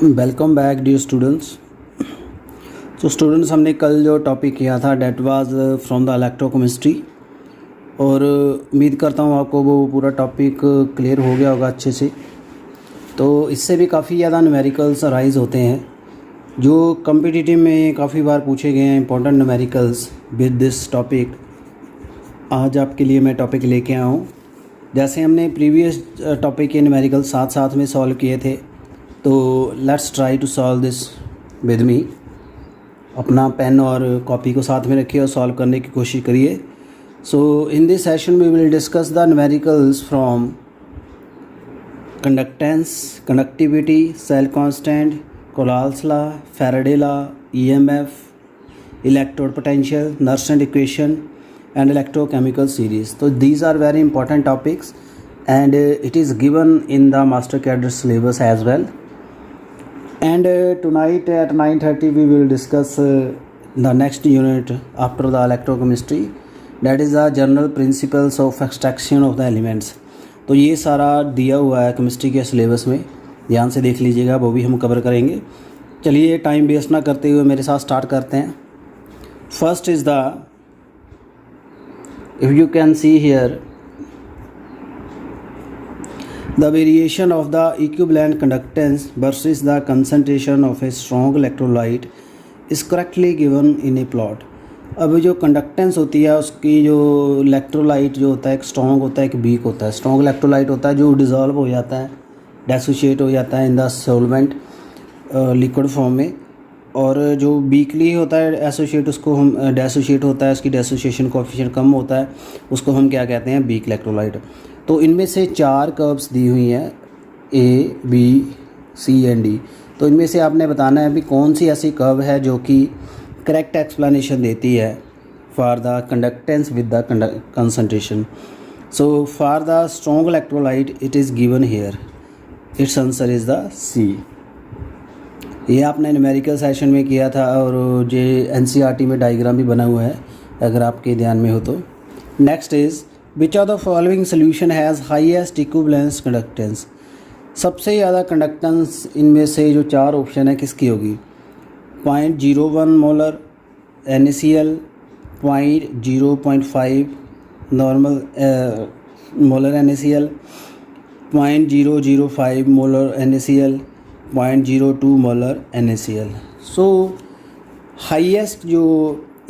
Welcome back dear students. तो students, हमने कल जो टॉपिक किया था that was from the electrochemistry, और उम्मीद करता हूँ आपको वो पूरा टॉपिक क्लियर हो गया होगा अच्छे से। तो इससे भी काफ़ी ज़्यादा न्यूमेरिकल्स अराइज होते हैं जो कम्पिटिटिव में काफ़ी बार पूछे गए हैं, important numericals with this topic. आज आपके लिए मैं टॉपिक लेके आया हूँ। जैसे हमने प्रीवियस टॉपिक के न्यूमेरिकल साथ साथ में सॉल्व किए थे, तो let's try to solve this with me. अपना पेन और कॉपी को साथ में रखिए और सॉल्व करने की कोशिश करिए। So in this session we will discuss the numericals from conductance, conductivity, cell constant, Kohlrausch law, Faraday law, EMF, electrode potential, Nernst equation and electrochemical series. So these are very important topics and it is given in the master cadre syllabus as well. And tonight at 9:30 we will discuss the next unit after the electrochemistry, that is the general principles of extraction of the elements. तो ये सारा दिया हुआ है chemistry के syllabus में, ध्यान से देख लीजिएगा, वो भी हम कवर करेंगे। चलिए टाइम वेस्ट ना करते हुए मेरे साथ स्टार्ट करते हैं। First is the, if you can see here, the variation of the equivalent conductance versus the concentration of a strong electrolyte is correctly given in a plot. अब जो कंडक्टेंस होती है उसकी, जो इलेक्ट्रोलाइट जो होता है, एक स्ट्रॉन्ग होता है एक वीक होता है। स्ट्रॉन्ग इलेक्ट्रोलाइट होता है जो डिज़ोल्व हो जाता है, डेसोशिएट हो जाता है in the solvent liquid form में, और जो वीकली होता है एसोशिएट, उसको हम डेसोशिएट होता है, उसकी डेसोशिएशन कोएफिशिएंट कम होता है, उसको हम क्या कहते हैं, वीक इलेक्ट्रोलाइट। तो इनमें से 4 कर्व्स दी हुई हैं, ए, बी, सी एंड डी। तो इनमें से आपने बताना है भी कौन सी ऐसी कर्व है जो कि करेक्ट एक्सप्लेनेशन देती है for the conductance with the concentration. So for the strong electrolyte it is given here, it's answer is the C. ये आपने न्यूमेरिकल सेशन में किया था और जो एनसीईआरटी में डायग्राम भी बना हुआ है, अगर आपके ध्यान में हो तो। Next is which of the following solution has highest equivalence conductance. सबसे ज़्यादा कंडक्टेंस इनमें से जो 4 ऑप्शन है किसकी होगी? 0.01 molar NaCl, 0.05 normal molar NaCl, 0.005 molar NaCl, 0.02 molar NaCl। सो हाईएस्ट जो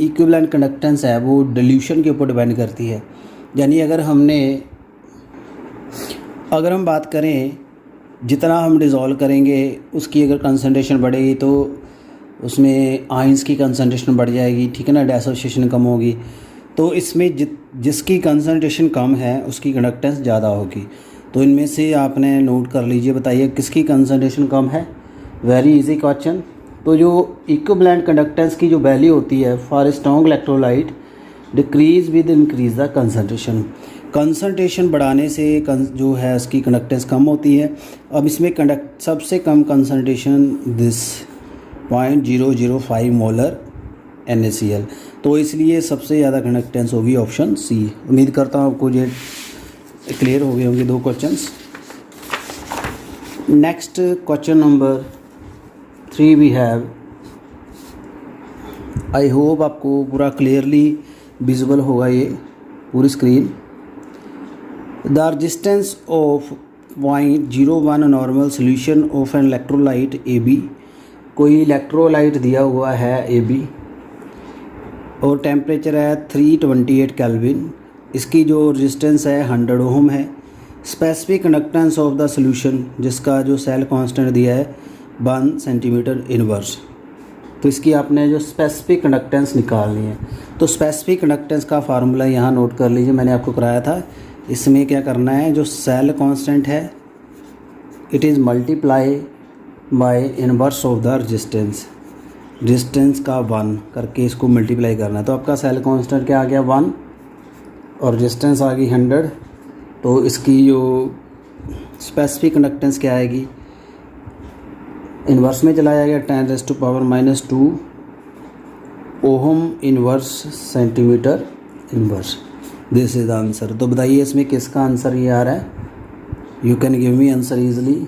इक्विवेलेंट कंडक्टेंस है वो डिल्यूशन के ऊपर डिपेंड करती है। यानी अगर हम बात करें जितना हम डिज़ोल्व करेंगे उसकी अगर कंसंट्रेशन बढ़ेगी तो उसमें आयंस की कंसंट्रेशन बढ़ जाएगी, ठीक है ना, डेसोसिएशन कम होगी। तो इसमें जिसकी कंसंट्रेशन कम है उसकी कंडक्टेंस ज़्यादा होगी। तो इनमें से आपने नोट कर लीजिए, बताइए किसकी कंसंट्रेशन कम है। Very easy question. तो जो इक्विवेलेंट कंडक्टेंस की जो वैल्यू होती है for strong electrolyte decrease with increase the concentration. Concentration बढ़ाने से जो है उसकी कंडक्टेंस कम होती है। अब इसमें सबसे कम कंसंट्रेशन दिस 0.005 मोलर NaCl, तो इसलिए सबसे ज़्यादा कंडक्टेंस होगी ऑप्शन सी। उम्मीद करता हूँ आपको ये क्लियर हो गए होंगे 2 questions. Next question number 3 we have, I hope आपको पूरा क्लियरली विजिबल होगा ये पूरी screen. The resistance of 0.01 normal solution of an electrolyte AB। कोई इलेक्ट्रोलाइट दिया हुआ है AB और टेम्परेचर है 328 केल्विन। इसकी जो रेजिस्टेंस है 100 ओम है। Specific conductance of the solution, जिसका जो सेल कांस्टेंट दिया है 1 सेंटीमीटर इनवर्स। तो इसकी आपने जो स्पेसिफिक कंडक्टेंस निकालनी है, तो स्पेसिफिक कंडक्टेंस का फार्मूला यहाँ नोट कर लीजिए, मैंने आपको कराया था। इसमें क्या करना है, जो सेल कांस्टेंट है it is multiply by inverse of the resistance का 1 करके इसको मल्टीप्लाई करना है। तो आपका सेल कांस्टेंट क्या आ गया 1 और रेजिस्टेंस आ गई 100। तो इसकी जो स्पेसिफिक कंडक्टेंस क्या आएगी, इन्वर्स में चला जाएगा 10⁻⁻² ohm inverse centimetre inverse. This is the answer. तो बताइए इसमें किसका आंसर ये आ रहा है? You can give me answer easily.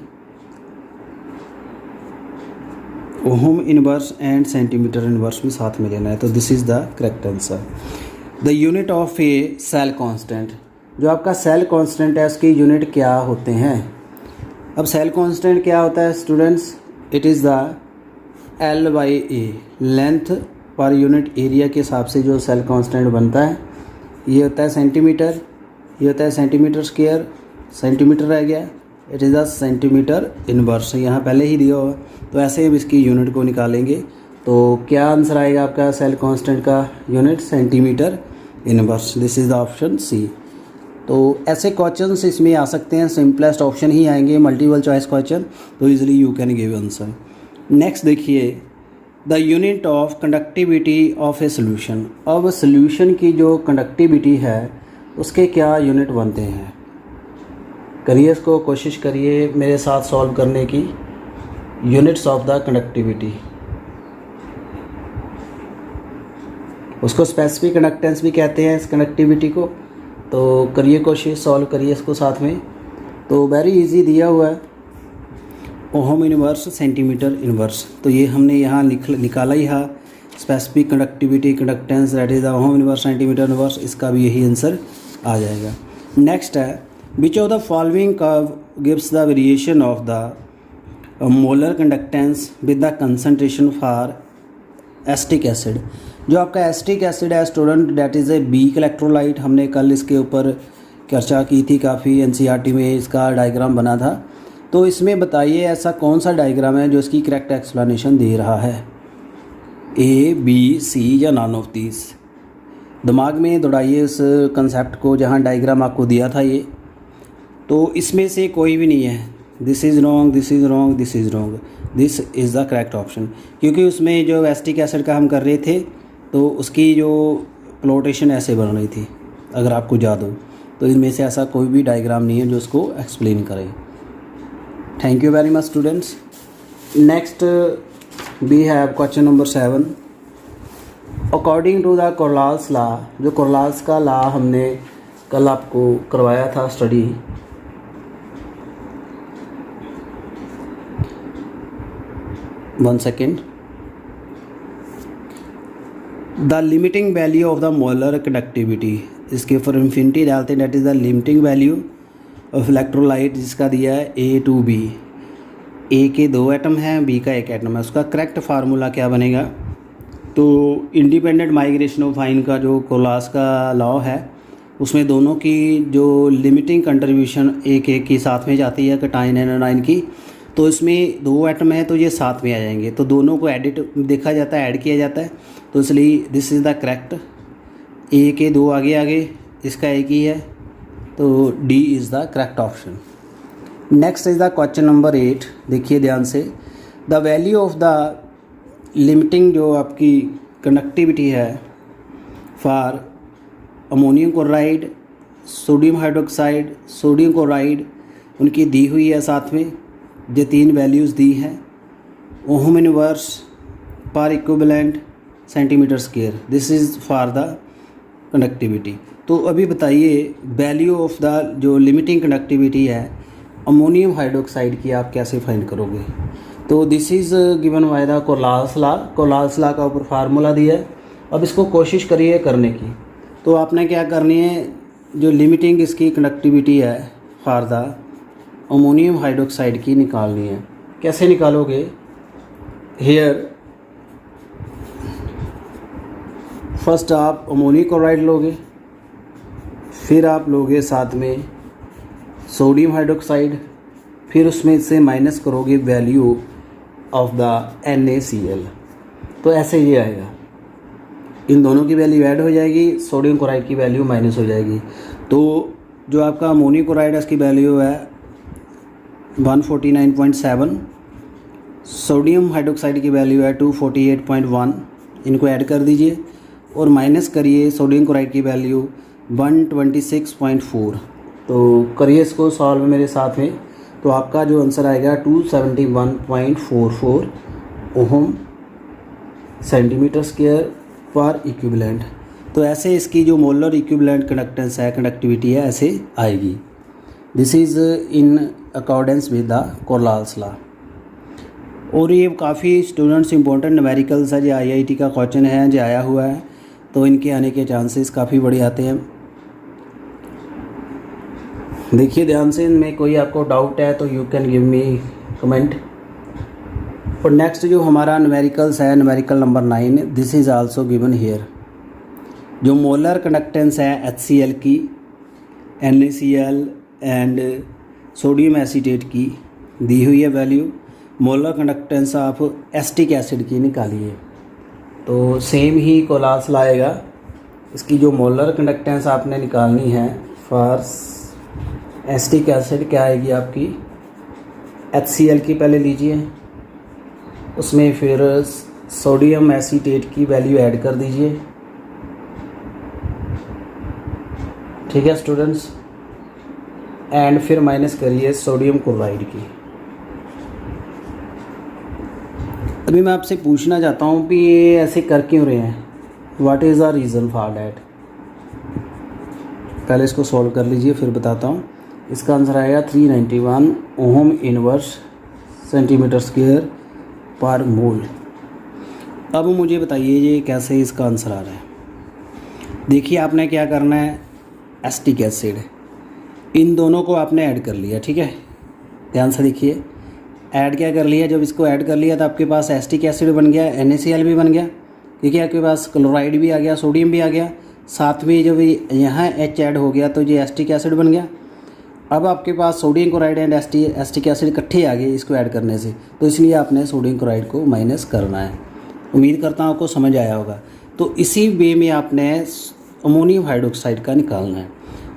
Ohm inverse and centimetre inverse भी साथ में लेना है। तो this is the correct answer. The unit of a cell constant, जो आपका सेल कांस्टेंट है उसकी यूनिट क्या होते हैं। अब सेल कांस्टेंट क्या होता है students, it is the L/A, length per unit area के हिसाब से जो सेल कांस्टेंट बनता है ये होता है सेंटीमीटर, ये होता है सेंटीमीटर स्क्वायर, सेंटीमीटर रह गया, it is the centimetre inverse, यहाँ पहले ही दिया हुआ। तो ऐसे हम इसकी यूनिट को निकालेंगे तो क्या आंसर आएगा आपका सेल कांस्टेंट का unit, centimetre inverse. This is the option C. तो ऐसे क्वेश्चंस इसमें आ सकते हैं, सिंपलेस्ट ऑप्शन ही आएंगे, मल्टीपल चॉइस क्वेश्चन, तो easily you can give answer. Next देखिए, the unit of conductivity of a solution. अब सोल्यूशन की जो कंडक्टिविटी है उसके क्या यूनिट बनते हैं। करिए इसको, कोशिश करिए मेरे साथ सॉल्व करने की। यूनिट्स ऑफ द कंडक्टिविटी, उसको स्पेसिफिक कंडक्टेंस भी कहते हैं इस कंडक्टिविटी को। तो करिए कोशिश, सॉल्व करिए इसको साथ में। तो वेरी इजी दिया हुआ है, ओहम इनवर्स, सेंटीमीटर इनवर्स। तो ये हमने यहाँ निकाला ही है, specific conductivity conductance that is the ohm inverse centimetre inverse, इसका भी यही आंसर आ जाएगा। नेक्स्ट है, which of the following curve gives the variation of the molar conductance with the concentration for acetic acid. जो आपका एसिटिक एसिड है student, that is a weak electrolyte. हमने कल इसके ऊपर चर्चा की थी काफ़ी, एनसीईआरटी में इसका डायग्राम बना था। तो इसमें बताइए ऐसा कौन सा डायग्राम है जो इसकी करेक्ट एक्सप्लेनेशन दे रहा है, ए, बी, सी या नॉन ऑफ दीज। दिमाग में दौड़ाइए इस कंसेप्ट को, जहाँ डायग्राम आपको दिया था ये। तो इसमें से कोई भी नहीं है, this is wrong, this is wrong, this is wrong, this is the correct option. क्योंकि उसमें जो एसिटिक एसिड का हम कर रहे थे तो उसकी जो प्लॉटेशन ऐसे बन रही थी, अगर आपको याद हो। तो इनमें से ऐसा कोई भी डायग्राम नहीं है जो उसको एक्सप्लेन करे। Thank you very much students. Next we have question number 7। According to the Kohlrausch law, जो कोरलाल्स का लॉ हमने कल आपको करवाया था study, one second, the limiting value of the molar conductivity, इसके ऊपर इन्फिनिटी डालते हैं, that is the limiting value of electrolyte, जिसका दिया है ए टू बी। ए के 2 एटम हैं, बी का 1 एटम है, उसका करेक्ट फार्मूला क्या बनेगा। तो इंडिपेंडेंट माइग्रेशन ऑफ आयन का जो कोरलाल्स का लॉ है उसमें दोनों की जो लिमिटिंग कंट्रीब्यूशन एक एक की साथ में जाती है, कैटायन एंड एनायन की। तो इसमें 2 एटम है तो ये साथ में आ जाएंगे, तो दोनों को एडिट देखा जाता है, ऐड किया जाता है। तो इसलिए दिस इज़ द करेक्ट, ए के 2 आगे आगे, इसका एक ही है, तो D is the correct option. Next is the question number 8। देखिए ध्यान से, the value of the limiting जो आपकी कंडक्टिविटी है for ammonium chloride, sodium hydroxide, sodium chloride, उनकी दी हुई है साथ में, जो 3 वैल्यूज़ दी हैं, ohm inverse per equivalent centimetre square, this is for the conductivity. तो अभी बताइए वैल्यू ऑफ द जो लिमिटिंग कंडक्टिविटी है अमोनियम हाइड्रोक्साइड की आप कैसे फाइंड करोगे। तो this is given by the Kohlrausch law. Kohlrausch law का ऊपर फार्मूला दिया है। अब इसको कोशिश करिए करने की। तो आपने क्या करनी है, जो लिमिटिंग इसकी कंडक्टिविटी है फॉर द अमोनियम हाइड्रोक्साइड की निकालनी है। कैसे निकालोगे, हेयर फर्स्ट आप अमोनियम क्लोराइड लोगे, फिर आप लोगे साथ में सोडियम हाइड्रोक्साइड, फिर उसमें से माइनस करोगे वैल्यू ऑफ द NaCl। तो ऐसे ये आएगा, इन दोनों की वैल्यू ऐड हो जाएगी, सोडियम क्लोराइड की वैल्यू माइनस हो जाएगी। तो जो आपका अमोनियम क्लोराइड है उसकी वैल्यू है 149.7, सोडियम हाइड्रोक्साइड की वैल्यू है 248.1। इनको ऐड कर दीजिए और माइनस करिए सोडियम क्लोराइड की वैल्यू 126.4। तो करिए इसको सॉल्व मेरे साथ में। तो आपका जो आंसर आएगा 271.44 ohm centimetre square per equivalent. तो ऐसे इसकी जो मोलर इक्विवेलेंट कंडक्टेंस है, कंडक्टिविटी है, ऐसे आएगी। This is in accordance with the Kohlrausch law. और ये काफ़ी स्टूडेंट्स इंपॉर्टेंट न्यूमेरिकल्स है जो IIT का क्वेश्चन है जो आया हुआ है, तो इनके आने के चांसेस काफ़ी बड़े आते हैं। देखिए ध्यान से, इनमें कोई आपको डाउट है तो you can give me comment. और नेक्स्ट जो हमारा न्यूमेरिकल्स है, numerical number 9, this is also given here. जो मोलर कंडक्टेंस है HCl की, NaCl एंड सोडियम एसीटेट की दी हुई है value. Molar conductance of acetic acid की निकालिए, तो सेम ही कोलास लाएगा। इसकी जो मोलर कंडक्टेंस आपने निकालनी है फॉर एसिटिक एसिड क्या आएगी आपकी, HCl की पहले लीजिए, उसमें फिर सोडियम एसीटेट की वैल्यू ऐड कर दीजिए। ठीक है स्टूडेंट्स, एंड फिर माइनस करिए सोडियम क्लोराइड की। अभी मैं आपसे पूछना चाहता हूँ कि ये ऐसे कर क्यों रहे हैं, what is the reason for that. पहले इसको सॉल्व कर लीजिए फिर बताता हूँ। इसका आंसर आएगा 391 ओम इनवर्स सेंटीमीटर स्क्वायर पर मोल। अब मुझे बताइए ये कैसे इसका आंसर आ रहा है। देखिए आपने क्या करना है, एसिटिक एसिड इन दोनों को आपने ऐड कर लिया। ठीक है, ध्यान से देखिए, ऐड क्या कर लिया, जब इसको ऐड कर लिया तो आपके पास एसिटिक एसिड बन गया, NaCl भी बन गया। ठीक है, आपके पास क्लोराइड भी आ गया, सोडियम भी आ गया, साथ में जब यहाँ H ऐड हो गया तो ये एसिटिक एसिड बन गया। अब आपके पास sodium chloride and acetic acid इकट्ठे आ गए इसको ऐड करने से, तो इसलिए आपने सोडियम क्लोराइड को माइनस करना है। उम्मीद करता हूँ आपको समझ आया होगा। तो इसी वे में आपने अमोनियम हाइड्रोक्साइड का निकालना है।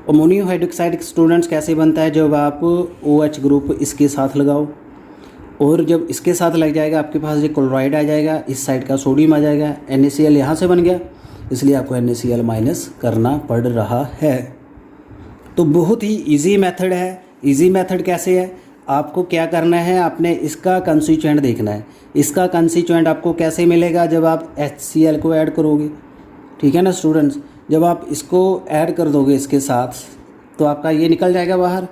अमोनियम हाइड्रोक्साइड स्टूडेंट्स कैसे बनता है, जब आप OH ग्रुप इसके साथ लगाओ और जब इसके साथ लग जाएगा आपके पास ये क्लोराइड आ जाएगा, इस साइड का सोडियम आ जाएगा, NaCl यहाँ से बन गया, इसलिए आपको NaCl माइनस करना पड़ रहा है। तो बहुत ही इजी मेथड है। इजी मेथड कैसे है, आपको क्या करना है, आपने इसका कंस्टीट्यूएंट देखना है। इसका कंस्टीट्यूएंट आपको कैसे मिलेगा, जब आप HCl को ऐड करोगे। ठीक है ना स्टूडेंट्स, जब आप इसको ऐड कर दोगे इसके साथ तो आपका ये निकल जाएगा बाहर।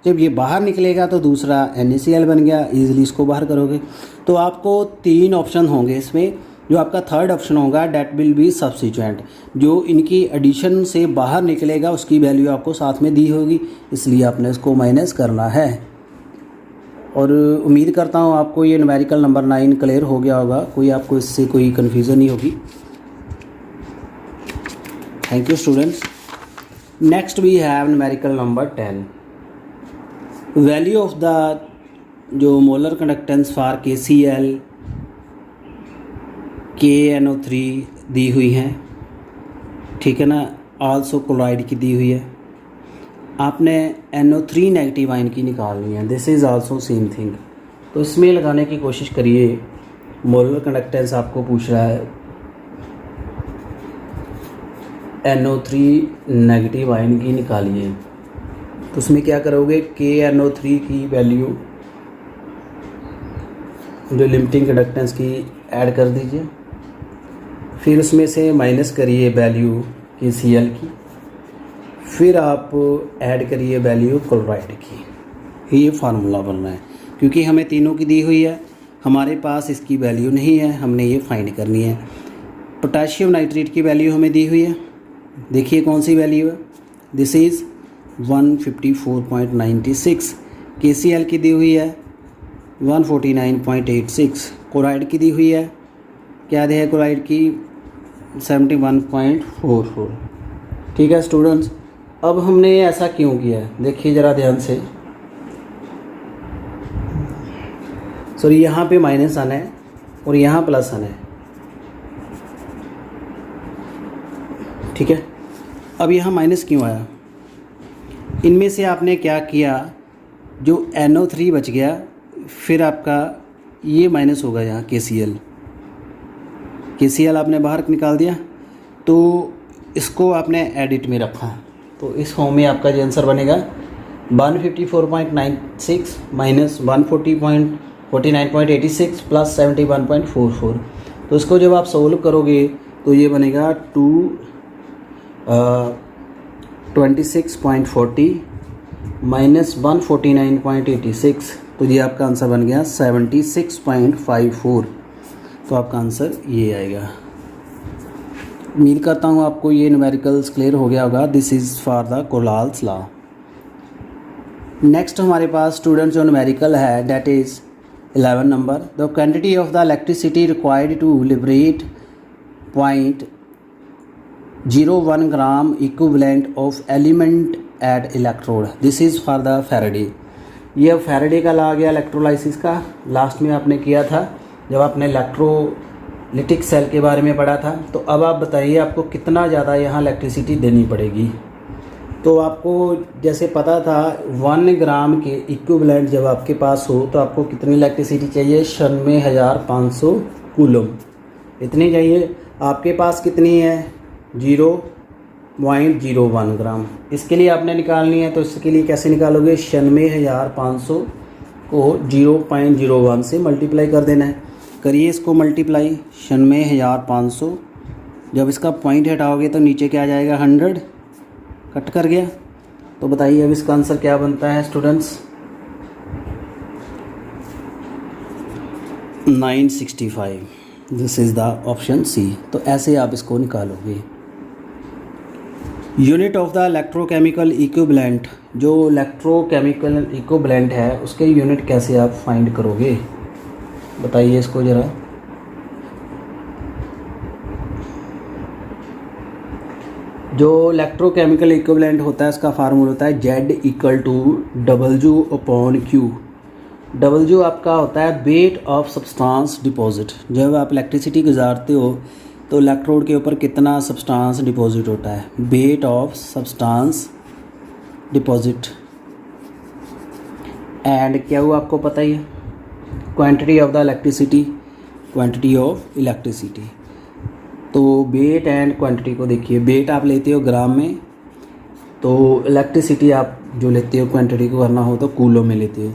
जब ये बाहर निकलेगा तो दूसरा NaCl बन गया, ईजिली इसको बाहर करोगे तो आपको 3 ऑप्शन होंगे इसमें। जो आपका थर्ड ऑप्शन होगा डैट विल बी सब्स्टिट्यूएंट, जो इनकी एडिशन से बाहर निकलेगा उसकी वैल्यू आपको साथ में दी होगी, इसलिए आपने इसको माइनस करना है। और उम्मीद करता हूँ आपको ये न्यूमेरिकल नंबर 9 क्लियर हो गया होगा, कोई आपको इससे कोई कन्फ्यूज़न नहीं होगी। Thank you students. Next we have numerical number 10, value of the जो molar conductance for KCl KNO3 दी हुई हैं। ठीक है ना, आल्सो क्लोराइड की दी हुई है। आपने NO3 नेगेटिव आयन की निकालनी है, this is also same thing. तो इसमें लगाने की कोशिश करिए। मोलर कंडक्टेंस आपको पूछ रहा है NO3 नेगेटिव आयन की निकालिए, तो उसमें क्या करोगे, KNO3 की वैल्यू जो लिमिटिंग कंडक्टेंस की ऐड कर दीजिए, फिर उसमें से माइनस करिए वैल्यू KCl की, फिर आप ऐड करिए वैल्यू क्लोराइड की। ये फार्मूला बनना है, क्योंकि हमें तीनों की दी हुई है, हमारे पास इसकी वैल्यू नहीं है, हमने ये फाइंड करनी है। पोटेशियम नाइट्रेट की वैल्यू हमें दी हुई है, देखिए कौन सी वैल्यू है, दिस इज़ 154.96। KCl की दी हुई है 149.86। क्लोराइड की दी हुई है, क्या दी है क्लोराइड की 71.44। ठीक है स्टूडेंट्स, अब हमने ऐसा क्यों किया है, देखिए ज़रा ध्यान से। सॉरी, यहाँ पे माइनस आना है और यहाँ प्लस आना है। ठीक है, अब यहाँ माइनस क्यों आया, इनमें से आपने क्या किया, जो NO3 बच गया, फिर आपका ये माइनस होगा यहाँ KCl आपने बाहर निकाल दिया, तो इसको आपने एडिट में रखा, तो इस फॉर्म में आपका जो आंसर बनेगा 154.96 माइनस 140.49.86 प्लस 71.44। तो इसको जब आप सोल्व करोगे तो ये बनेगा 26.40 माइनस 149.86 तो ये आपका आंसर बन गया 76.54। तो आपका आंसर ये आएगा। उम्मीद करता हूँ आपको ये न्यूमेरिकल्स क्लियर हो गया होगा। This is for the Kohlrausch law. Next हमारे पास स्टूडेंट्स जो न्यूमेरिकल है that is 11 number. The quantity of the electricity required to liberate 0.01 gram equivalent of element at electrode. This is for the Faraday. ये Faraday का law आ गया electrolysis का, last में आपने किया था जब आपने इलेक्ट्रोलिटिक सेल के बारे में पढ़ा था। तो अब आप बताइए आपको कितना ज़्यादा यहाँ इलेक्ट्रिसिटी देनी पड़ेगी। तो आपको जैसे पता था 1 ग्राम के इक्विवेलेंट जब आपके पास हो तो आपको कितनी इलेक्ट्रिसिटी चाहिए, 96,500 कूलम इतनी चाहिए। आपके पास कितनी है, 0.01 ग्राम। इसके लिए आपने निकालनी है, तो इसके लिए कैसे निकालोगे, 96,500 को 0.01 से मल्टीप्लाई कर देना है। करिए इसको मल्टीप्लाई, 96,500 जब इसका पॉइंट हटाओगे तो नीचे क्या आ जाएगा, 100 कट कर गया। तो बताइए अब इसका आंसर क्या बनता है students, 965। This is the option C. तो ऐसे आप इसको निकालोगे। Unit of the electrochemical equivalent, जो इलेक्ट्रोकेमिकल इक्विवेलेंट है उसके यूनिट कैसे आप फाइंड करोगे, बताइए इसको ज़रा। जो इलेक्ट्रोकेमिकल इक्विवेलेंट होता है उसका फार्मूला होता है Z=W/Q। W आपका होता है वेट ऑफ सब्सटेंस डिपॉजिट। जब आप इलेक्ट्रिसिटी गुजारते हो तो इलेक्ट्रोड के ऊपर कितना सब्सटेंस डिपॉजिट होता है, weight of substance deposit. And क्या हुआ आपको पता ही है, quantity of the electricity, quantity of electricity. तो वेट एंड क्वांटिटी को देखिए, वेट आप लेते हो ग्राम में, तो इलेक्ट्रिसिटी आप जो लेते हो क्वांटिटी को करना हो तो कूलोम में लेते हो,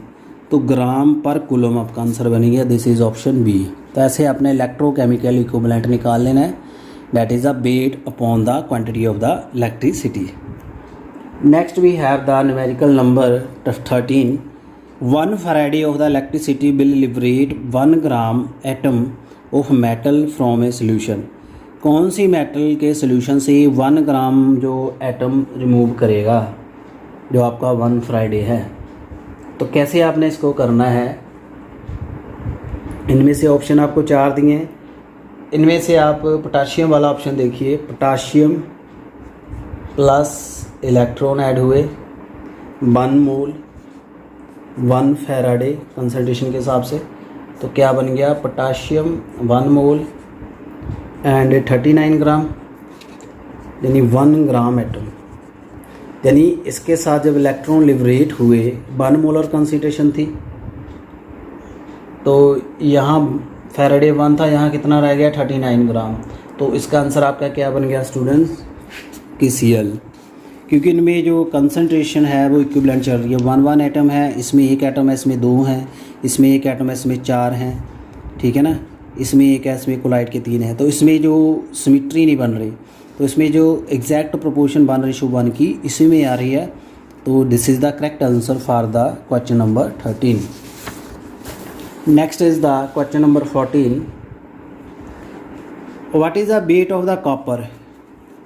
तो ग्राम पर कूलोम आपका आंसर बन गया। This is option B. तो ऐसे अपने इलेक्ट्रोकेमिकल इक्विवेलेंट निकाल लेना है, that is the weight upon the quantity of the electricity. Next we have the numerical number 13। 1 faraday of the electricity will liberate 1 gram atom of metal from a solution. कौन सी metal के solution से 1 ग्राम जो atom remove करेगा, जो आपका 1 Faraday है। तो कैसे आपने इसको करना है, इनमें से ऑप्शन आपको 4 दिए हैं। इनमें से आप पोटाशियम वाला ऑप्शन देखिए, पोटाशियम प्लस इलेक्ट्रॉन ऐड हुए 1 मोल 1 फैराडे कंसंट्रेशन के हिसाब से, तो क्या बन गया, पोटाशियम 1 मोल एंड 39 ग्राम, यानी 1 ग्राम एटम। यानी इसके साथ जब इलेक्ट्रॉन लिबरेट हुए 1 मोलर कंसंट्रेशन थी, तो यहाँ फैराडे 1 था, यहाँ कितना रह गया, 39 ग्राम। तो इसका आंसर आपका क्या बन गया स्टूडेंट्स, KCl। क्योंकि इनमें जो कंसंट्रेशन है वो इक्विवेलेंट चल रही है। 1 एटम है, इसमें 1 एटम है, इसमें 2 हैं, इसमें 1 एटम है, इसमें 4 हैं, ठीक है ना, इसमें 1 है, इसमें कोलाइड के 3 हैं। तो इसमें जो सिमेट्री नहीं बन रही, तो इसमें जो एग्जैक्ट प्रोपोर्शन बन रही शुभ 1 की, इसी में आ रही है। तो this is the correct answer for the question number 13। Next is the question number 14। What is the weight of the copper.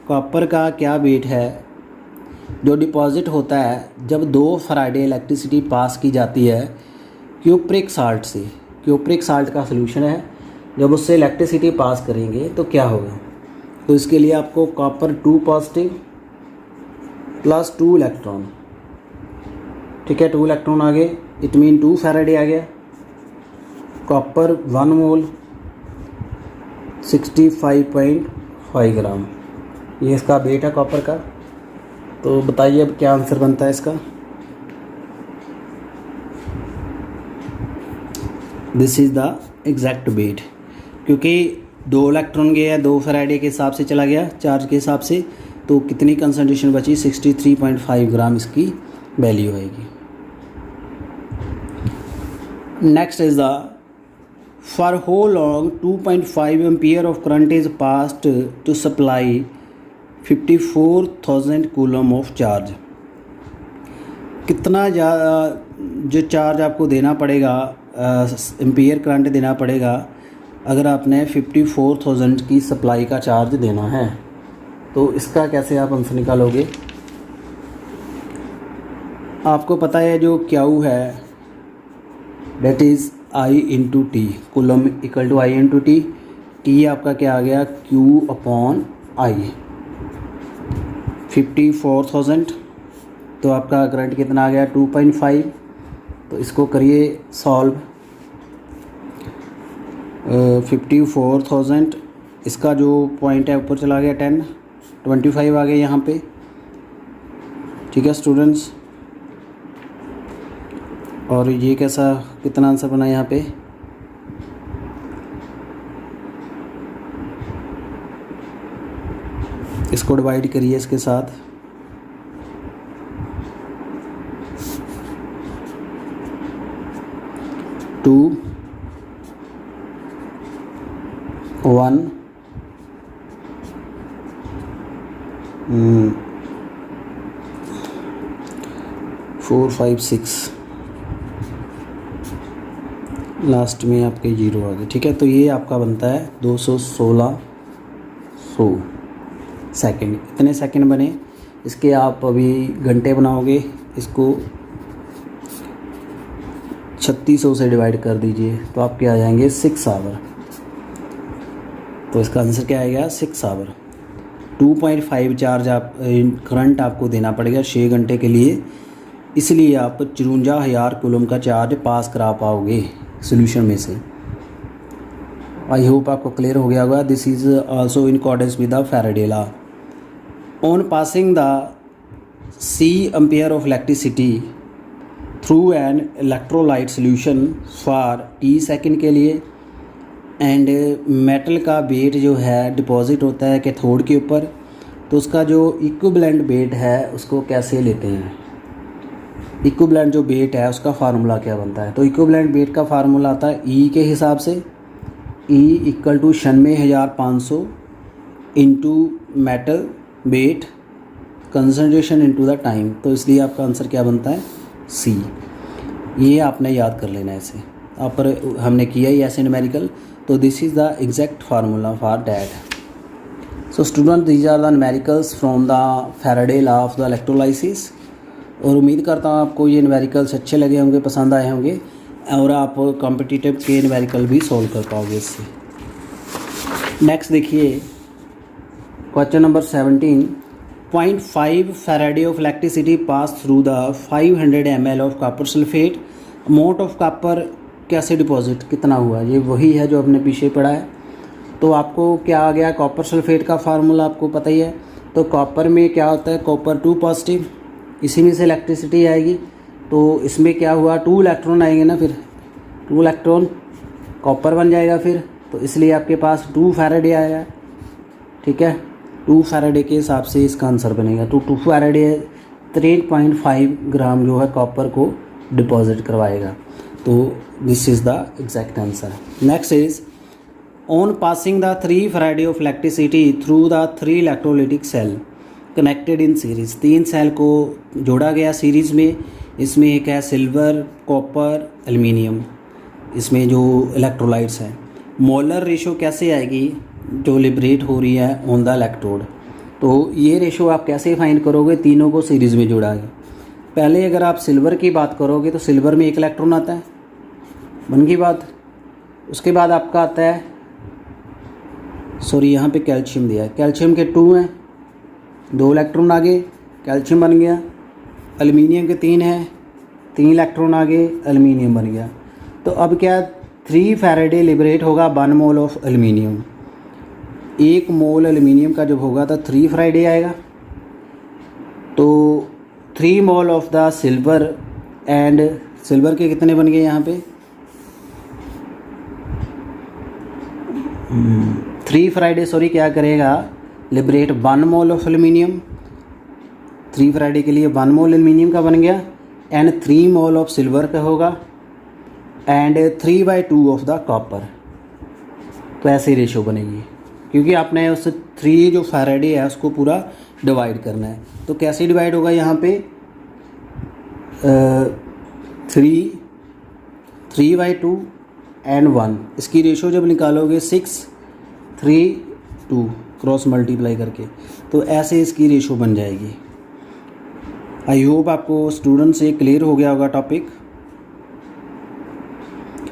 Copper का क्या वेट है जो डिपॉजिट होता है जब 2 फैराडे इलेक्ट्रिसिटी पास की जाती है क्यूप्रिक साल्ट से। क्यूप्रिक साल्ट का सलूशन है, जब उससे इलेक्ट्रिसिटी पास करेंगे तो क्या होगा। तो इसके लिए आपको कॉपर 2 पॉजिटिव प्लस 2 इलेक्ट्रॉन, ठीक है, 2 इलेक्ट्रॉन आ गए, इट मीन 2 फैराडे आ गया। कॉपर 1 मोल 65.5 ग्राम, ये इसका वेट है कॉपर का। तो बताइए अब क्या आंसर बनता है इसका। This is the exact wait, क्योंकि 2 इलेक्ट्रॉन गए हैं, 2 फैराडे के हिसाब से चला गया चार्ज के हिसाब से, तो कितनी कंसंट्रेशन बची, 63.5 ग्राम इसकी वैल्यू आएगी। Next is the for how long 2.5 ampere of current is passed to supply 54,000 coulomb of charge. कितना जो चार्ज आपको देना पड़ेगा, एम्पियर करंट देना पड़ेगा अगर आपने 54,000 की सप्लाई का चार्ज देना है। तो इसका कैसे आप आंसर निकालोगे? आपको पता है जो क्यू है that is I into T, coulomb equal to I into T. T आपका क्या आ गया? Q upon I. 54,000 तो आपका करंट कितना आ गया? 2.5। तो इसको करिए सॉल्व। 54,000 इसका जो पॉइंट है ऊपर चला गया 10, 25 आ गया यहाँ पे। ठीक है स्टूडेंट्स, और ये कैसा कितना आंसर बना यहाँ पे? इसको डिवाइड करिए इसके साथ। टू 1 4 5 6 लास्ट में आपके 0 आ गए। ठीक है, तो ये आपका बनता है 216 सेकंड। इतने सेकंड बने। इसके आप अभी घंटे बनाओगे, इसको 3600 से डिवाइड कर दीजिए तो आपके आ जाएंगे 6 आवर। तो इसका आंसर क्या आएगा? 6 आवर। 2.5 चार्ज आप करंट आपको देना पड़ेगा 6 घंटे के लिए, इसलिए आप 54,000 कूलम का चार्ज पास करा पाओगे सोल्यूशन में से। आई होप आपको क्लियर हो गया होगा। This is also in accordance with the Faraday law. On passing the C ampere of electricity through an electrolyte solution for T second के लिए, एंड मेटल का वेट जो है डिपॉजिट होता है कैथोड के ऊपर, तो उसका जो इक्विवेलेंट वेट है उसको कैसे लेते हैं? इक्विवेलेंट जो वेट है उसका फार्मूला क्या बनता है? तो इक्विवेलेंट वेट का फार्मूला आता है E के हिसाब से। E equal to 96,500 into metal weight concentration into the time. तो इसलिए आपका आंसर क्या बनता है? C। ये आपने याद कर लेना है इसे। आप पर हमने किया ही ऐसे न्यूमेरिकल, तो this is the exact formula for that. So student, these are the numericals from the Faraday law of the electrolysis. और उम्मीद करता हूँ आपको ये न्यूमेरिकल्स अच्छे लगे होंगे, पसंद आए होंगे, और आप कॉम्पिटिटिव के न्यूमेरिकल भी सॉल्व कर पाओगे इससे। नेक्स्ट देखिए question number 17। 0.5 Faraday of electricity pass through the 500 ml of copper sulphate. Amount of copper कैसे डिपॉजिट कितना हुआ? ये वही है जो आपने पीछे पढ़ा है। तो आपको क्या आ गया? कॉपर सल्फेट का फार्मूला आपको पता ही है। तो कॉपर में क्या होता है? कॉपर 2 पॉजिटिव, इसी में से इलेक्ट्रिसिटी आएगी। तो इसमें क्या हुआ? 2 इलेक्ट्रॉन आएंगे ना, फिर 2 इलेक्ट्रॉन कॉपर बन जाएगा फिर। तो इसलिए आपके पास 2 फैराडे आएगा। ठीक है, 2 फैराडे के हिसाब से इसका आंसर बनेगा। तो 2 फैराडे 3.5 ग्राम जो है कॉपर को डिपॉजिट करवाएगा। तो this is the exact answer. Next is on passing the 3 faraday of electricity through the 3 electrolytic cell connected in series. 3 cell को जोड़ा गया सीरीज़ में। इसमें एक है सिल्वर, कॉपर, एल्युमिनियम, इसमें जो इलेक्ट्रोलाइट्स हैं। मोलर रेशो कैसे आएगी जो लिबरेट हो रही है ऑन द इलेक्ट्रोड? तो ये रेशो आप कैसे फाइंड करोगे? तीनों को सीरीज़ में जोड़ा है। पहले अगर आप सिल्वर की बात करोगे तो सिल्वर में 1 इलेक्ट्रॉन आता है, बन गई बात। उसके बाद आपका आता है, सॉरी यहाँ पे कैल्शियम दिया है, कैल्शियम के 2 हैं, 2 इलेक्ट्रॉन आगे, कैल्शियम बन गया। एल्युमिनियम के 3 हैं, 3 इलेक्ट्रॉन आगे, एल्युमिनियम बन गया। तो अब क्या 3 फैराडे लिबरेट होगा 1 mole of aluminium. 1 mole aluminium का जब होगा तो 3 फैराडे आएगा। तो 3 मोल of the silver, and silver के कितने बन गए यहाँ पे? 3 फैराडे सॉरी क्या करेगा? Liberate 1 mole of aluminium. 3 Faraday के लिए 1 मोल एल्युमिनियम का बन गया, एंड 3 मोल ऑफ सिल्वर का होगा, एंड 3/2 ऑफ द कॉपर। तो ऐसे ही रेशो बनेगी, क्योंकि आपने उस 3 जो फैराडे है उसको पूरा डिवाइड करना है। तो कैसे डिवाइड होगा यहाँ पे? 3/2 एंड 1। इसकी रेशो जब निकालोगे 6:3:2 क्रॉस मल्टीप्लाई करके, तो ऐसे इसकी रेशो बन जाएगी। आई होप आपको स्टूडेंट्स ये क्लियर हो गया होगा टॉपिक।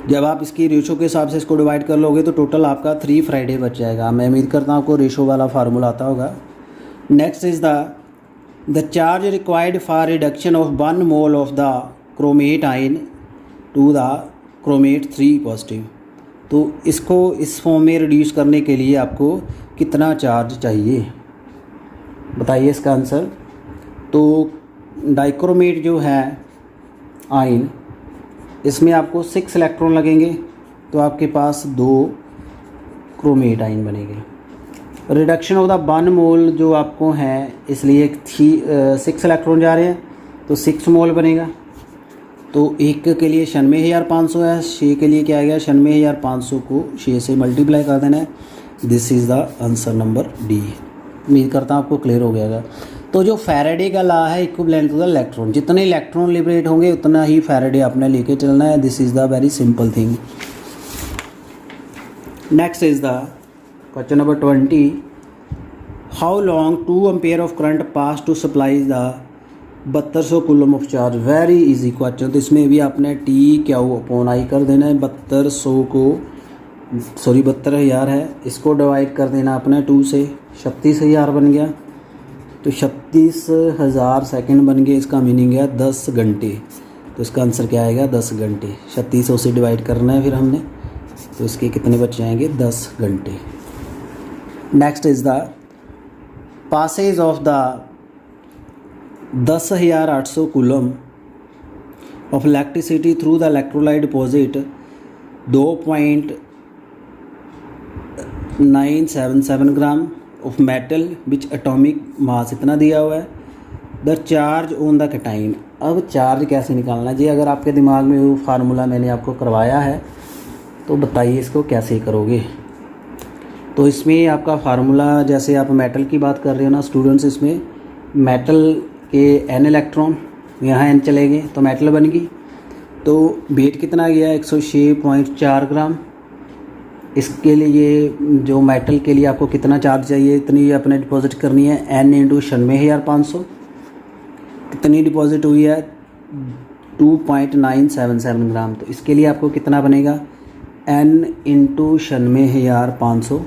जब आप इसकी रेशो के हिसाब से इसको डिवाइड कर लोगे तो टोटल आपका 3 फ्राइडे बच जाएगा। मैं उम्मीद करता हूँ आपको रेशो वाला फार्मूला आता होगा। Next is the charge required for reduction of 1 mole of the chromate ion to the chromate 3 positive. तो इसको इस फॉर्म में रिड्यूस करने के लिए आपको कितना चार्ज चाहिए, बताइए इसका आंसर। तो डाइक्रोमेट जो है आयन, इसमें आपको 6 इलेक्ट्रॉन लगेंगे, तो आपके पास 2 क्रोमेट आयन बनेंगे। रिडक्शन ऑफ द 1 मोल जो आपको है, इसलिए 6 इलेक्ट्रॉन जा रहे हैं तो 6 मोल बनेगा। तो एक के लिए 96,500 है, 6 के लिए क्या आएगा, 96,500 को 6 से मल्टीप्लाई कर देना है। This is the answer number D. उम्मीद करता हूँ आपको क्लियर हो गया। तो जो फैराडे का लॉ है इक्विवेलेंट टू द इलेक्ट्रॉन, जितने इलेक्ट्रॉन लिबरेट होंगे उतना ही फैराडे आपने लेके चलना है। This is the very simple thing. Next is the question number 20। How long 2 ampere of current pass to supply the 7200 coulomb of charge. Very easy question. तो इसमें भी आपने T/I कर देना है। 7200 को 72,000 है, इसको डिवाइड कर देना अपने 2 से, 36,000 बन गया। तो 36,000 सेकेंड बन गए। इसका मीनिंग है 10 घंटे। तो इसका आंसर क्या आएगा, 10 घंटे। 3600 से डिवाइड करना है फिर हमने, तो इसके कितने बच जाएंगे, 10 घंटे। Next is the passage of the 10,800 coulomb of electricity through the electrolyte deposit 2.977 gram of metal which atomic mass इतना दिया हुआ है। The charge on the cation. अब चार्ज कैसे निकालना है जी, अगर आपके दिमाग में वो फार्मूला मैंने आपको करवाया है तो बताइए इसको कैसे करोगे। तो इसमें आपका फार्मूला, जैसे आप मेटल की बात कर रहे हो ना स्टूडेंट्स, इसमें मेटल के n इलेक्ट्रॉन, यहाँ n चले गए तो मेटल बन गई। तो वेट कितना गया, 106.4 ग्राम। इसके लिए जो मेटल के लिए आपको कितना चार्ज चाहिए, इतनी अपने डिपॉजिट करनी है। n × 96,500 कितनी डिपॉजिट हुई है, 2.977 ग्राम। तो इसके लिए आपको कितना बनेगा, n × 96,500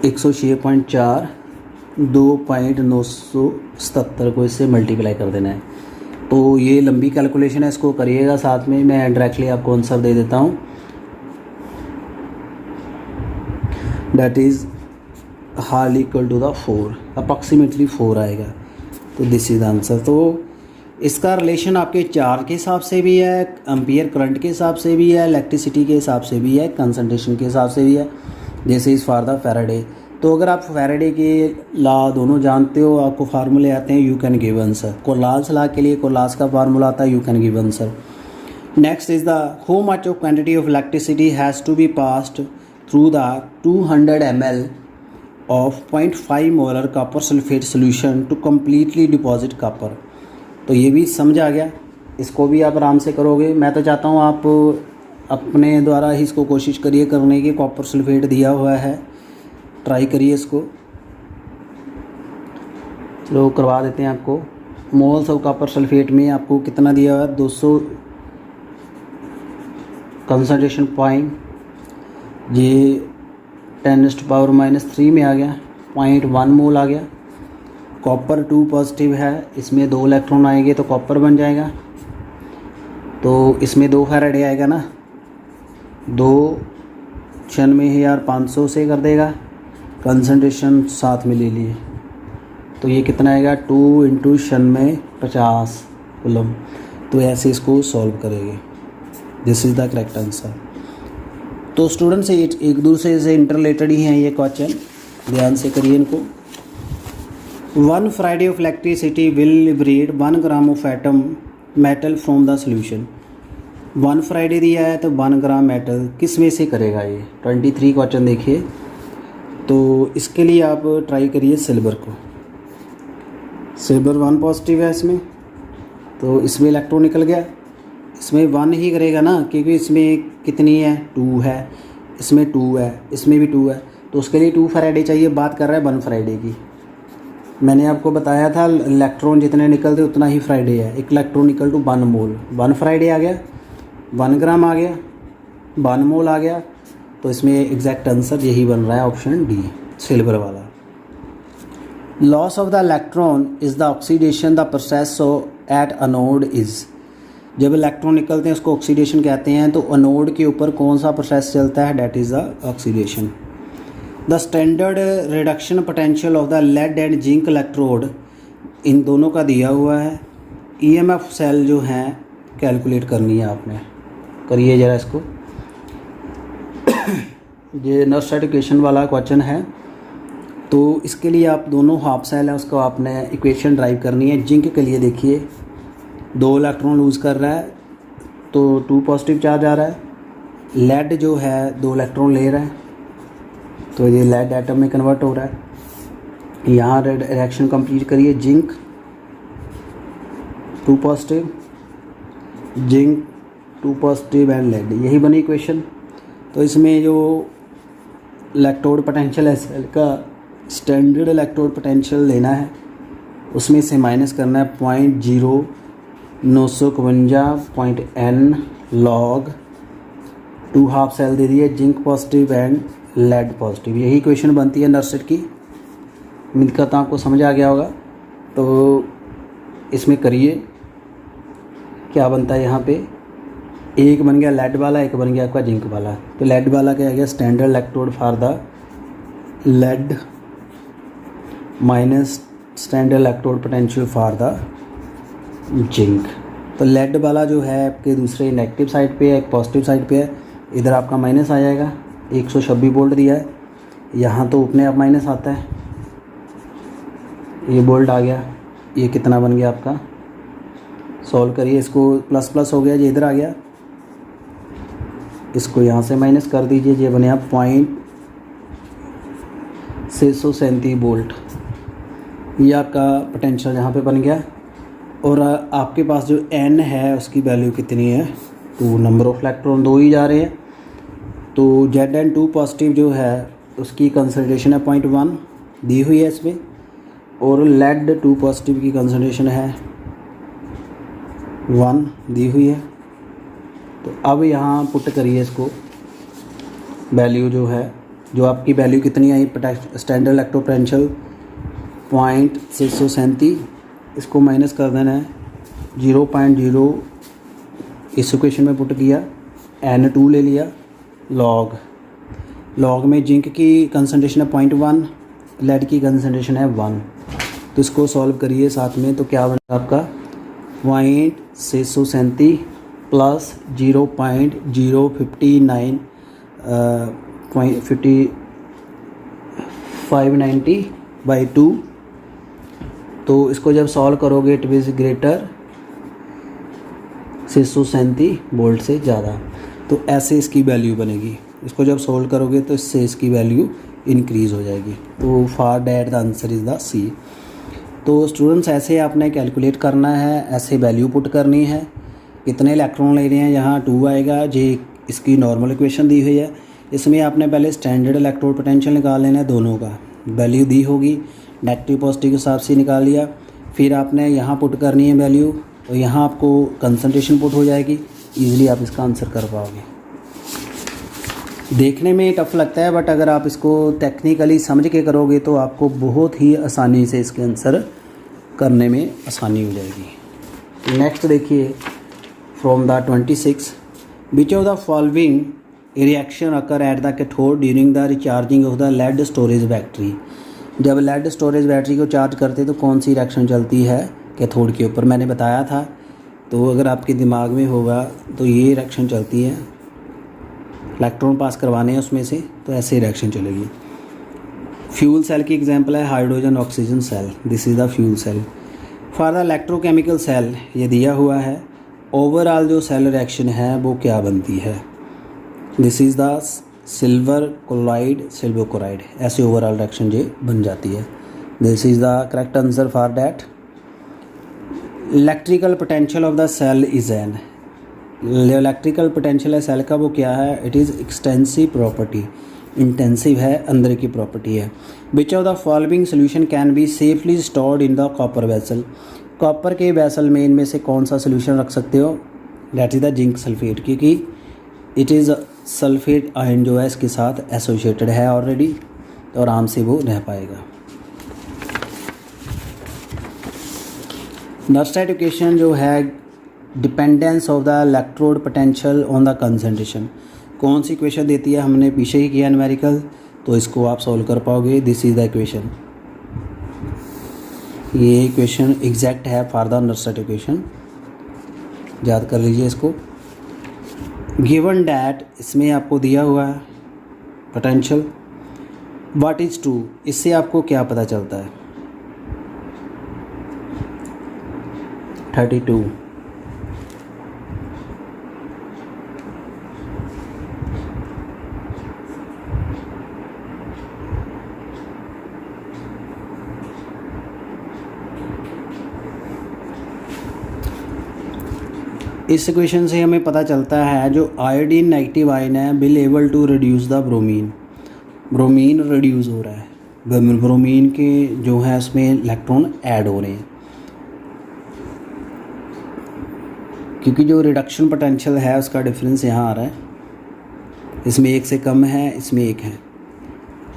106.4 2.977 को इससे मल्टीप्लाई कर देना है। तो ये लंबी कैलकुलेशन है, इसको करिएगा साथ में। मैं डायरेक्टली आपको आंसर दे देता हूँ। That is hall equal to the 4, approximately 4 आएगा। तो दिस इज़ द आंसर। तो इसका रिलेशन आपके चार्ज के हिसाब से भी है, एम्पियर करंट के हिसाब से भी है, इलेक्ट्रिसिटी के हिसाब से भी है, कंसंट्रेशन के हिसाब से भी है। जैसे इस फॉर द फैराडे। तो अगर आप फैराडे के लॉ दोनों जानते हो, आपको फार्मूले आते हैं, you can give answer. Kohlrausch law के लिए कोलास का फार्मूला आता है, you can give answer. Next is the how much of quantity of electricity has to be passed through the 200 ml of 0.5 molar copper sulphate solution to completely deposit copper. तो ये भी समझ आ गया, इसको भी आप आराम से करोगे। मैं तो चाहता हूँ आप अपने द्वारा ही इसको कोशिश करिए करने की। कॉपर सल्फेट दिया हुआ है, ट्राई करिए इसको। चलो करवा देते हैं आपको। मोल्स ऑफ कॉपर सल्फेट में आपको कितना दिया हुआ है, 200 कंसंट्रेशन पॉइंट, ये 10⁻³ में आ गया, 0.1 मोल आ गया। कॉपर 2 पॉजिटिव है, इसमें 2 इलेक्ट्रॉन आएंगे तो कॉपर बन जाएगा। तो इसमें 2 फैराडे आएगा ना, 96,500 से कर देगा, कंसंट्रेशन साथ में ले लिए। तो ये कितना आएगा, 2 × 96 50 कूलम। तो ऐसे इसको सॉल्व करेंगे। This is the correct answer. तो स्टूडेंट्स एक दूसरे से इंटरलेटेड ही हैं ये क्वेश्चन, ध्यान से करिए इनको। 1 Friday of electricity will liberate 1 gram of atom metal from the solution. 1 Friday दिया है तो 1 ग्राम मेटल किस में से करेगा ये, 23 क्वेश्चन देखिए। तो इसके लिए आप ट्राई करिए सिल्वर को। सिल्वर 1 पॉजिटिव है इसमें, तो इसमें इलेक्ट्रॉन निकल गया, इसमें 1 ही करेगा ना, क्योंकि इसमें कितनी है 2 है, इसमें 2 है, इसमें भी 2 है, तो उसके लिए 2 फैराडे चाहिए। बात कर रहा है 1 फैराडे की। मैंने आपको बताया था इलेक्ट्रॉन जितने निकलते उतना ही फैराडे है। एक electron equal to 1 mole, 1 Faraday आ गया, 1 ग्राम आ गया, 1 मोल आ गया। तो इसमें एग्जैक्ट आंसर यही बन रहा है, ऑप्शन डी, सिल्वर वाला। Loss of the electron is the oxidation the process at anode is. जब इलेक्ट्रॉन निकलते हैं उसको ऑक्सीडेशन कहते हैं। तो अनोड के ऊपर कौन सा प्रोसेस चलता है, that is the oxidation. The standard reduction potential of the lead and zinc electrode, इन दोनों का दिया हुआ है। ईएमएफ सेल जो हैं कैलकुलेट करनी है आपने, करिए ज़रा इसको। ये नर्स एडुकेशन वाला क्वेश्चन है, तो इसके लिए आप दोनों हाफ सेल है उसको आपने इक्वेशन ड्राइव करनी है। जिंक के लिए देखिए 2 इलेक्ट्रॉन लूज़ कर रहा है, तो 2 पॉजिटिव चार्ज आ रहा है। लेड जो है 2 इलेक्ट्रॉन ले रहा है, तो ये लेड एटम में कन्वर्ट हो रहा है। यहाँ रिएक्शन कंप्लीट करिए। Zinc 2 positive, zinc 2 positive and lead, यही बनी इक्वेशन। तो इसमें जो इलेक्ट्रोड पोटेंशियल है सेल का, स्टैंडर्ड इलेक्ट्रोड पोटेंशियल लेना है, उसमें से माइनस करना है 0.0951 log 2 हाफ सेल दे दिए, zinc positive and lead positive. यही इक्वेशन बनती है नर्सेट की। उम्मीद करता हूँ आपको समझ आ गया होगा। तो इसमें करिए क्या बनता है। यहाँ पे एक बन गया लेड वाला, एक बन गया आपका जिंक वाला। तो लेड वाला क्या आ गया, standard electrode for the lead minus standard electrode potential for the zinc. तो लेड वाला जो है आपके दूसरे नेगेटिव साइड पे है, एक पॉजिटिव साइड पे है। इधर आपका माइनस आ जाएगा, 126 वोल्ट दिया है, यहाँ तो अपने आप माइनस आता है, ये वोल्ट आ गया। ये कितना बन गया आपका, सॉल्व करिए इसको। प्लस प्लस हो गया, ये इधर आ गया, इसको यहाँ से माइनस कर दीजिए, ये बने आप 0.637 वोल्ट। ये आपका पोटेंशियल यहाँ पे बन गया। और आपके पास जो n है उसकी वैल्यू कितनी है, 2, नंबर ऑफ इलेक्ट्रॉन 2 ही जा रहे हैं। तो Zn2 पॉजिटिव जो है उसकी कंसंट्रेशन है 0.1 दी हुई है इसमें, और लेड 2 पॉजिटिव की कंसंट्रेशन है 1 दी हुई है। तो अब यहाँ पुट करिए इसको, वैल्यू जो है, जो आपकी वैल्यू कितनी आई, स्टैंडर्ड इलेक्ट्रो पोटेंशियल 0.637, इसको माइनस कर देना है 0.0, इस इक्वेशन में पुट किया, N2 ले लिया, लॉग में जिंक की कंसंट्रेशन है 0.1, लेड की कंसंट्रेशन है 1। तो इसको सॉल्व करिए साथ में, तो क्या बनेगा आपका 0.637 प्लस 0.059 590/2। तो इसको जब सॉल्व करोगे इट विज ग्रेटर 637 वोल्ट से ज़्यादा, तो ऐसे इसकी वैल्यू बनेगी। इसको जब सोल्व करोगे तो इससे इसकी वैल्यू इंक्रीज़ हो जाएगी। तो for that the answer is the C. तो स्टूडेंट्स ऐसे आपने कैलकुलेट करना है, ऐसे वैल्यू पुट करनी है। कितने इलेक्ट्रॉन ले रहे हैं, यहाँ 2 आएगा, जे इसकी नॉर्मल इक्वेशन दी हुई है। इसमें आपने पहले स्टैंडर्ड इलेक्ट्रोड पोटेंशियल निकाल लेना है, दोनों का वैल्यू दी होगी, नेगेटिव पॉजिटिव के हिसाब से निकाल लिया। फिर आपने यहाँ पुट करनी है वैल्यू, और यहाँ आपको कंसंट्रेशन पुट हो जाएगी। ईज़िली आप इसका आंसर कर पाओगे। देखने में टफ लगता है, बट अगर आप इसको टेक्निकली समझ के करोगे तो आपको बहुत ही आसानी से इसके आंसर करने में आसानी हो जाएगी। नेक्स्ट देखिए, from the 26, which of the following reaction occur at the cathode during the recharging of the lead storage battery. जब लेड स्टोरेज बैटरी को चार्ज करते तो कौन सी रिएक्शन चलती है कैथोड के ऊपर, मैंने बताया था। तो अगर आपके दिमाग में होगा तो ये रिएक्शन चलती है, इलेक्ट्रॉन पास करवाने हैं उसमें से, तो ऐसे रिएक्शन चलेगी। फ्यूल सेल की एग्जांपल है hydrogen oxygen cell, this is the fuel cell. For the electrochemical cell ये दिया हुआ है, ओवरऑल जो सेल रिएक्शन है वो क्या बनती है, this is the silver chloride silver chloride, ऐसे ओवरऑल रिएक्शन ये बन जाती है। This is the correct answer for that. Electrical potential of the cell is an, electrical potential है सेल का वो क्या है, it is extensive property, intensive है, अंदर की प्रॉपर्टी है। Which of the following solution can be safely stored in the copper vessel, copper के वेसल में इनमें से कौन सा सोल्यूशन रख सकते हो, that is the zinc sulphate, क्योंकि इट इज़ सल्फेट आयन जो है इसके साथ एसोसिएटेड है ऑलरेडी, तो आराम से वो रह पाएगा। नेक्स्ट एजुकेशन जो है dependence of the electrode potential on the concentration, कौन सी इक्वेशन देती है, हमने पीछे ही किया न्यूमेरिकल, तो इसको आप सॉल्व कर पाओगे। दिस इज़ द इक्वेशन, ये इक्वेशन एग्जैक्ट है फॉर द नेक्स्ट इक्वेशन, याद कर लीजिए इसको। गिवन डैट, इसमें आपको दिया हुआ है पोटेंशियल, व्हाट इज़ ट्रू, इससे आपको क्या पता चलता है, 32। इस इक्वेशन से हमें पता चलता है जो आयोडीन नेगेटिव आयन है will able to reduce the bromine, bromine reduce हो रहा है, ब्रोमीन के जो है उसमें इलेक्ट्रॉन ऐड हो रहे हैं, क्योंकि जो रिडक्शन पोटेंशियल है उसका डिफरेंस यहाँ आ रहा है, इसमें एक से कम है, इसमें एक है।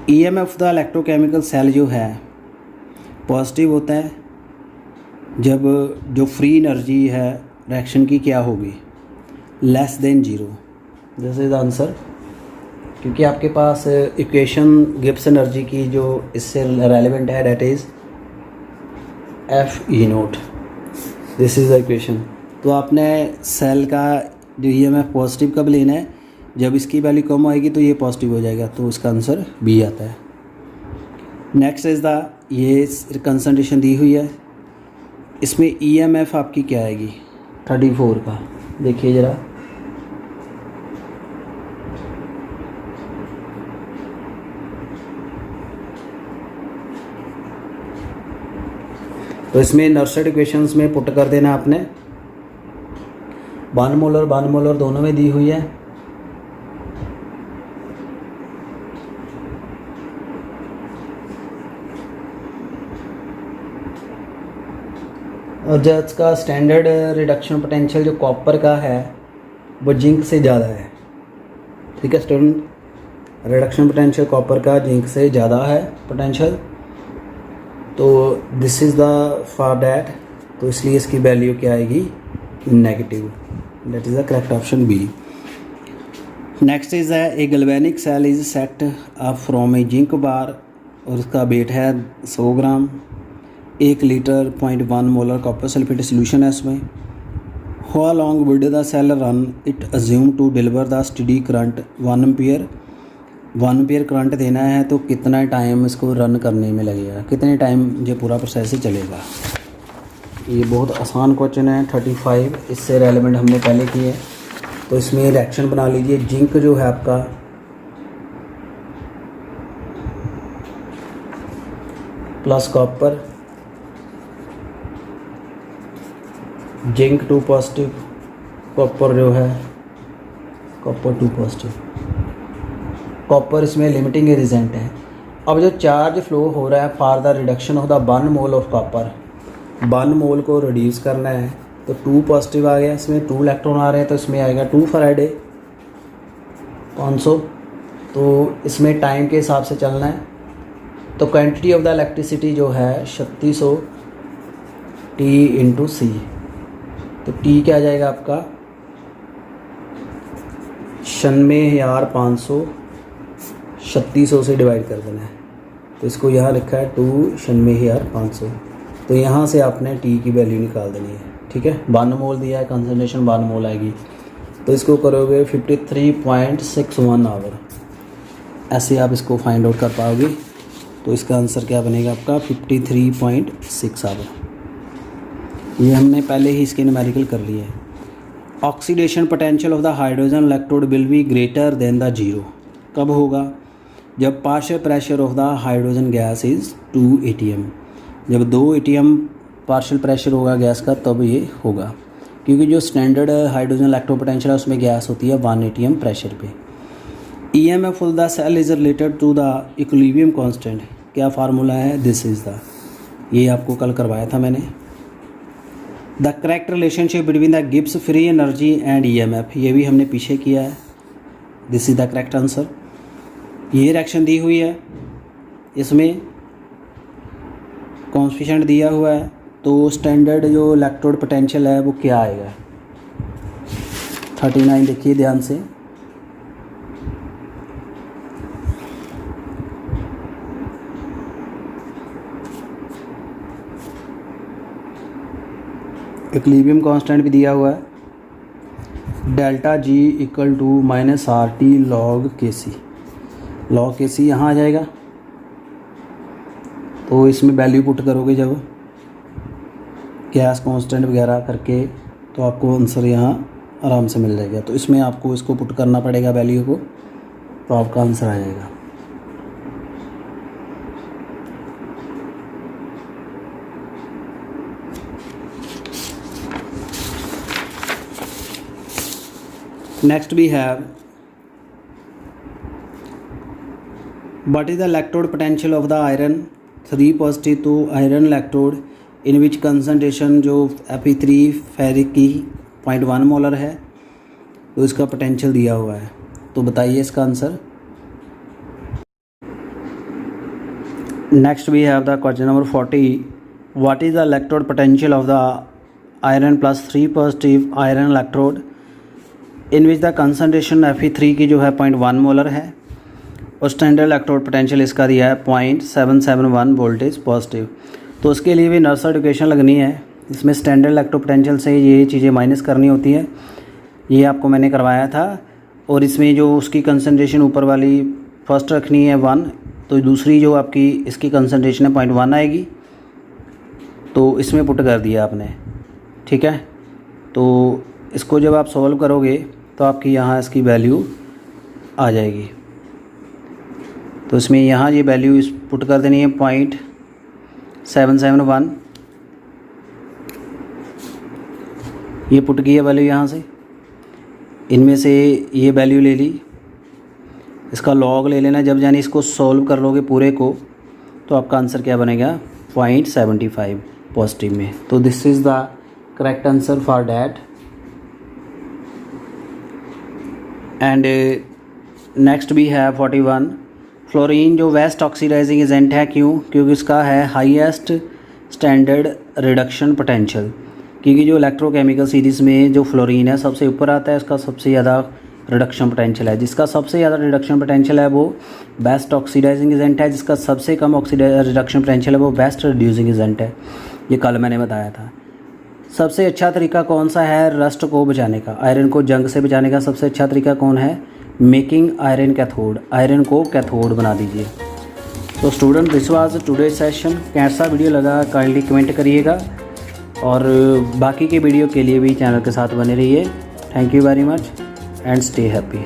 ईएमएफ द इलेक्ट्रोकेमिकल सेल जो है पॉजिटिव होता है जब जो फ्री एनर्जी है रिएक्शन की क्या होगी, less than zero, this is the answer, क्योंकि आपके पास इक्वेशन गिब्स एनर्जी की जो इससे रेलेवेंट है that is F E note, this is the equation. तो आपने सेल का जो ईएमएफ पॉजिटिव कब लेना है, जब इसकी वैल्यू कम आएगी तो ये पॉजिटिव हो जाएगा, तो इसका आंसर बी आता है। नेक्स्ट इज़ द, ये कंसंट्रेशन दी हुई है, इसमें ईएमएफ आपकी क्या आएगी 34 का, देखिए ज़रा, तो इसमें नर्सरी इक्वेशंस में पुट कर देना आपने, 1 मोलर दोनों में दी हुई है, और जब इसका स्टैंडर्ड रिडक्शन पोटेंशियल जो कॉपर का है वो जिंक से ज़्यादा है, ठीक है स्टूडेंट, रिडक्शन पोटेंशियल कॉपर का जिंक से ज़्यादा है पोटेंशियल, तो this is the for that, तो इसलिए इसकी वैल्यू क्या आएगी negative, that is the correct option B. Next is a galvanic cell is set up from a zinc bar, और उसका वेट है 100 gram, 1 litre 0.1 molar copper sulphate solution है इसमें। How long would the cell run it assume to deliver the study current 1 ampere, 1 ampere current देना है तो कितना time इसको रन करने में लगेगा, कितने टाइम ये पूरा प्रोसेस चलेगा। ये बहुत आसान क्वेश्चन है 35, इससे रेलेवेंट हमने पहले किए हैं, तो इसमें रिएक्शन बना लीजिए। जिंक जो है आपका plus copper, zinc 2 positive, copper जो है कॉपर 2 पॉजिटिव, कॉपर इसमें लिमिटिंग एजेंट है। अब जो चार्ज फ्लो हो रहा है for the reduction of the 1 mole of copper, 1 मोल को रिड्यूस करना है, तो 2 पॉजिटिव आ गया, इसमें 2 इलेक्ट्रॉन आ रहे हैं, तो इसमें आएगा 2 फैराडे 500, तो इसमें टाइम के हिसाब से चलना है। तो क्वांटिटी ऑफ द इलेक्ट्रिसिटी जो है 3600 टी इंटू सी, तो टी क्या आ जाएगा आपका 96,500, 3600 से डिवाइड कर देना है, तो इसको यहाँ लिखा है 2 96,500, तो यहाँ से आपने टी की वैल्यू निकाल देनी है, ठीक है। 1 मोल दिया है, कंसंट्रेशन 1 मोल आएगी, तो इसको करोगे 53.61 आवर, ऐसे आप इसको फाइंड आउट कर पाओगे, तो इसका आंसर क्या बनेगा आपका 53.6 आवर। ये हमने पहले ही इसके न्यूमेरिकल कर लिए। Oxidation potential of the hydrogen electrode will be greater than the zero, कब होगा, जब partial pressure of the hydrogen gas is 2 atm, जब 2 atm पार्शियल प्रेशर होगा गैस का तब ये होगा, क्योंकि जो स्टैंडर्ड हाइड्रोजन इलेक्ट्रोपोटेंशियल है उसमें गैस होती है 1 atm प्रेशर पे। EMF of the cell is related to the equilibrium constant, क्या फार्मूला है, दिस इज़ द, ये आपको कल करवाया था मैंने। The correct relationship between the Gibbs free energy and EMF, ये भी हमने पीछे किया है, this is the correct answer. ये रिएक्शन दी हुई है, इसमें कॉन्फिशेंट दिया हुआ है, तो स्टैंडर्ड जो इलेक्ट्रोड पोटेंशियल है वो क्या आएगा। 39 देखिए ध्यान से, इक्विलिब्रियम कांस्टेंट भी दिया हुआ है, delta G equal to -RT log Kc, log Kc यहाँ आ जाएगा। तो इसमें वैल्यू पुट करोगे जब गैस कांस्टेंट वगैरह करके, तो आपको आंसर यहाँ आराम से मिल जाएगा। तो इसमें आपको इसको पुट करना पड़ेगा वैल्यू को, तो आपका आंसर आ जाएगा। Next we have, what is the electrode potential of the iron 3 positive to iron electrode in which concentration जो Fe3 फेरिक की 0.1 मोलर है, तो इसका पोटेंशियल दिया हुआ है, तो बताइए इसका answer. Next we have the question number 40, what is the electrode potential of the iron plus 3 positive iron electrode in which the concentration Fe3 की जो है 0.1 मोलर है, और स्टैंडर्ड इलेक्ट्रोड पोटेंशियल इसका दिया है 0.771 वोल्टेज पॉजिटिव। तो उसके लिए भी नर्सर एडुकेशन लगनी है, इसमें स्टैंडर्ड इलेक्ट्रोड पोटेंशियल से ये चीज़ें माइनस करनी होती है, ये आपको मैंने करवाया था। और इसमें जो उसकी कंसनट्रेशन ऊपर वाली फर्स्ट रखनी है 1, तो दूसरी जो आपकी इसकी कंसनट्रेशन है 0.1 आएगी, तो इसमें पुट कर दिया आपने, ठीक है। तो इसको जब आप सॉल्व करोगे तो आपकी यहाँ इसकी वैल्यू आ जाएगी। तो इसमें यहाँ ये वैल्यू इस पुट कर देनी है 0.771, ये पुट की है वैल्यू यहाँ से, इनमें से ये वैल्यू ले ली, इसका लॉग ले लेना। जब यानी इसको सॉल्व कर लोगे पूरे को, तो आपका आंसर क्या बनेगा 0.75 पॉजिटिव में। तो this is the correct answer for that. And next भी है 41, फ्लोरीन जो वेस्ट ऑक्सीडाइजिंग एजेंट है, क्यों, क्योंकि इसका है हाईएस्ट स्टैंडर्ड रिडक्शन पोटेंशियल, क्योंकि जो इलेक्ट्रोकेमिकल सीरीज़ में जो फ्लोरीन है सबसे ऊपर आता है, इसका सबसे ज़्यादा रिडक्शन पोटेंशियल है। जिसका सबसे ज़्यादा रिडक्शन पोटेंशियल है वो बेस्ट ऑक्सीडाइजिंग एजेंट है, जिसका सबसे कम रिडक्शन पोटेंशियल है वो बेस्ट रिड्यूसिंग एजेंट है। ये कल मैंने बताया था। सबसे अच्छा तरीका कौन सा है रस्ट को बचाने का, आयरन को जंग से बचाने का सबसे अच्छा तरीका कौन है, मेकिंग आयरन कैथोड, आयरन को कैथोड बना दीजिए। तो student this was today session, कैसा वीडियो लगा काइंडली कमेंट करिएगा, और बाकी के वीडियो के लिए भी चैनल के साथ बने रहिए। Thank you very much and stay happy.